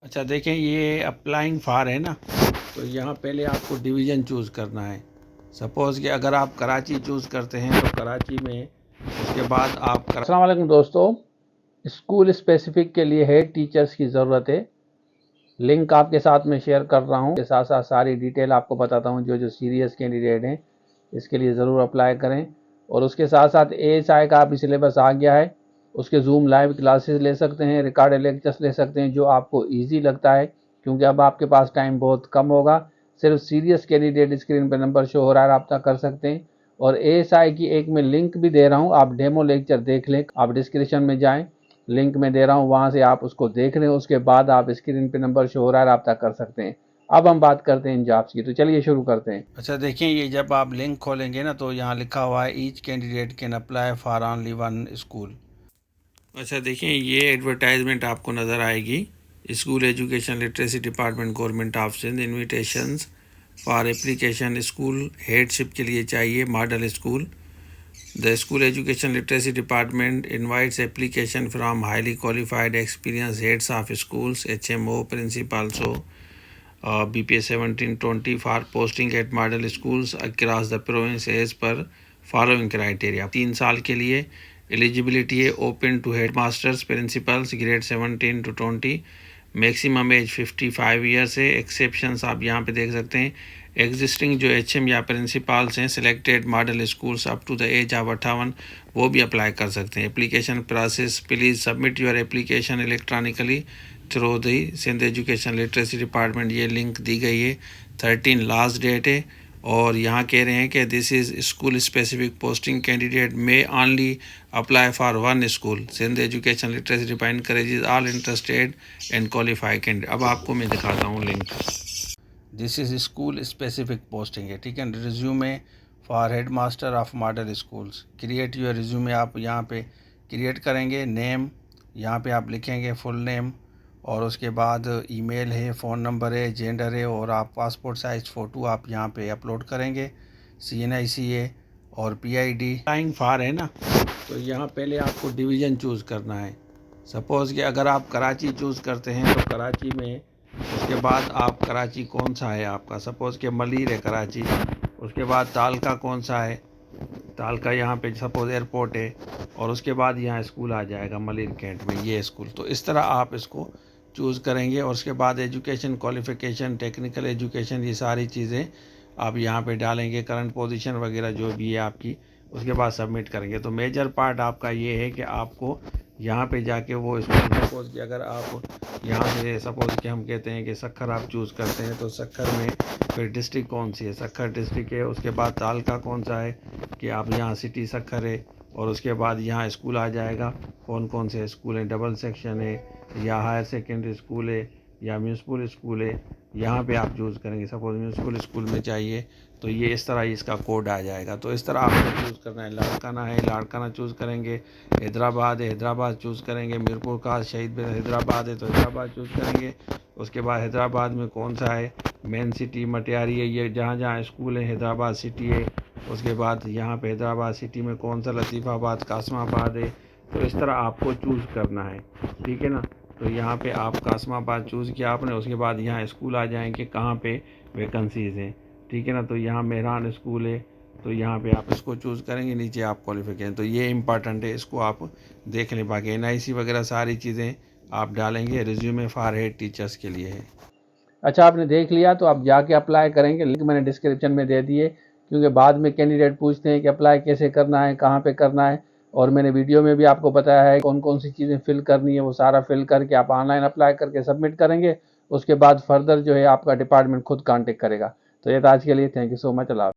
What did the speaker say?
अच्छा देखें, ये अप्लाइंग फॉर है ना, तो यहाँ पहले आपको डिवीज़न चूज़ करना है। सपोज़ कि अगर आप कराची चूज़ करते हैं तो कराची में, उसके बाद आप अस्सलाम वालेकुम दोस्तों, स्कूल स्पेसिफिक के लिए हेड टीचर्स की ज़रूरत है। लिंक आपके साथ में शेयर कर रहा हूँ, के साथ साथ सारी डिटेल आपको बताता हूँ। जो सीरियस कैंडिडेट हैं इसके लिए ज़रूर अप्लाई करें। और उसके साथ साथ ASI का भी सिलेबस आ गया है, उसके जूम लाइव क्लासेस ले सकते हैं, रिकॉर्डेड लेक्चर्स ले सकते हैं, जो आपको ईजी लगता है, क्योंकि अब आपके पास टाइम बहुत कम होगा। सिर्फ सीरियस कैंडिडेट स्क्रीन पर नंबर शो हो रहा है, रब्ता कर सकते हैं। और ASI की एक मैं लिंक भी दे रहा हूँ, आप डेमो लेक्चर देख लें। आप डिस्क्रिप्शन में जाएं, लिंक में दे रहा हूँ, वहाँ से आप उसको देख लें। उसके बाद आप स्क्रीन पे नंबर शो हो रहा है, रब्ता कर सकते हैं। अब हम बात करते हैं इन जॉब्स की, तो चलिए शुरू करते हैं। अच्छा देखें, ये जब आप लिंक खोलेंगे ना तो यहाँ लिखा हुआ है each candidate can apply for only one school. अच्छा देखें, ये एडवर्टाइजमेंट आपको नज़र आएगी, school education literacy department government of Sindh invitations for application school headship के लिए चाहिए model school. The School Education Literacy Department invites application from highly qualified experienced heads of schools, HMO, principals, BPS 1720 for posting at model schools across the province as per following criteria. 3 साल के लिए eligibility है open to headmasters principals grade 17 to 20। Maximum age 55 years है। Exceptions आप यहाँ पे देख सकते हैं। एग्जिस्टिंग जो HM या प्रिंसिपल्स हैं selected model schools up to the age of 58 वो भी अप्लाई कर सकते हैं। Application process, please submit your application electronically through the Sindh education literacy department. ये लिंक दी गई है, 13 लास्ट डेट है। और यहाँ कह रहे हैं कि this is school specific posting candidate may only apply for one school. Sindh education literacy department encourages all interested and qualified candidate. अब आपको मैं दिखाता हूँ link. This is school specific posting है, ठीक है। Resume for head master of model schools. Create your resume आप यहाँ पे क्रिएट करेंगे। नेम यहाँ पे आप लिखेंगे फुल नेम, और उसके बाद ईमेल है, फ़ोन नंबर है, जेंडर है, और आप पासपोर्ट साइज़ फ़ोटो आप यहाँ पे अपलोड करेंगे। CNIC है और PID। अप्लाइंग फॉर है ना, तो यहाँ पहले आपको डिवीज़न चूज़ करना है। सपोज़ कि अगर आप कराची चूज़ करते हैं तो कराची में, उसके बाद आप कराची कौन सा है आपका, सपोज़ कि मलीर है कराची, उसके बाद तालका कौन सा है, तालका यहाँ पे सपोज़ एयरपोर्ट है, और उसके बाद यहाँ स्कूल आ जाएगा मलिर कैंट में, ये स्कूल। तो इस तरह आप इसको चूज़ करेंगे। और उसके बाद एजुकेशन क्वालिफ़िकेशन, टेक्निकल एजुकेशन, ये सारी चीज़ें आप यहाँ पे डालेंगे, करंट पोजीशन वगैरह जो भी है आपकी। उसके बाद सबमिट करेंगे। तो मेजर पार्ट आपका ये है कि आपको यहाँ पे जाके वो स्कूल, सपोज़ कि अगर आप यहाँ से सपोज़ कि हम कहते हैं कि सखर आप चूज़ करते हैं, तो सखर में फिर डिस्ट्रिक्ट कौन सी है, सखर डिस्ट्रिक्ट है। उसके बाद तालका कौन सा है कि आप यहाँ सिटी सखर है, और उसके बाद यहाँ स्कूल आ जाएगा, कौन कौन से स्कूल हैं, डबल सेक्शन है या हायर सेकेंडरी स्कूल है या म्यूनसिपल स्कूल है, यहाँ पे आप चूज़ करेंगे। सपोज़ म्यूनसिपल स्कूल में चाहिए तो ये इस तरह इसका कोड आ जाएगा। तो इस तरह आपको चूज़ करना है। लाड़काना है, लाड़काना चूज़ करेंगे। हैदराबाद है, हैदराबाद चूज़ करेंगे। मीरपुर का शहीद हैदराबाद है तो हैदराबाद चूज़ करेंगे। उसके बाद हैदराबाद में कौन सा है, मेन सिटी मटियारी है, ये जहाँ जहाँ स्कूल है हैदराबाद सिटी है। उसके बाद यहाँ पे हैदराबाद सिटी में कौन सा, लतीफ़ाबाद, कासमाबाद है। तो इस तरह आपको चूज़ करना है, ठीक है ना। तो यहाँ पे आप कासमाबाद चूज़ किया आपने, उसके बाद यहाँ स्कूल आ जाएंगे कहाँ पे वैकेंसीज़ हैं, ठीक है ना। तो यहाँ मेहरान स्कूल है, तो यहाँ पे आप इसको चूज़ करेंगे। नीचे आप क्वालिफिकेशन, तो ये इंपॉर्टेंट है, इसको आप देख लें। बाकी NIC वगैरह सारी चीज़ें आप डालेंगे। रिज्यूमे फॉर हेड टीचर्स के लिए है। अच्छा, आपने देख लिया तो आप जाके अप्लाई करेंगे। लिंक मैंने डिस्क्रिप्शन में दे दिए, क्योंकि बाद में कैंडिडेट पूछते हैं कि अप्लाई कैसे करना है, कहाँ पे करना है। और मैंने वीडियो में भी आपको बताया है कौन कौन सी चीज़ें फिल करनी है। वो सारा फिल करके आप ऑनलाइन अप्लाई करके सबमिट करेंगे। उसके बाद फर्दर जो है आपका डिपार्टमेंट खुद कांटेक्ट करेगा। तो ये था आज के लिए। Thank you so much. Allah.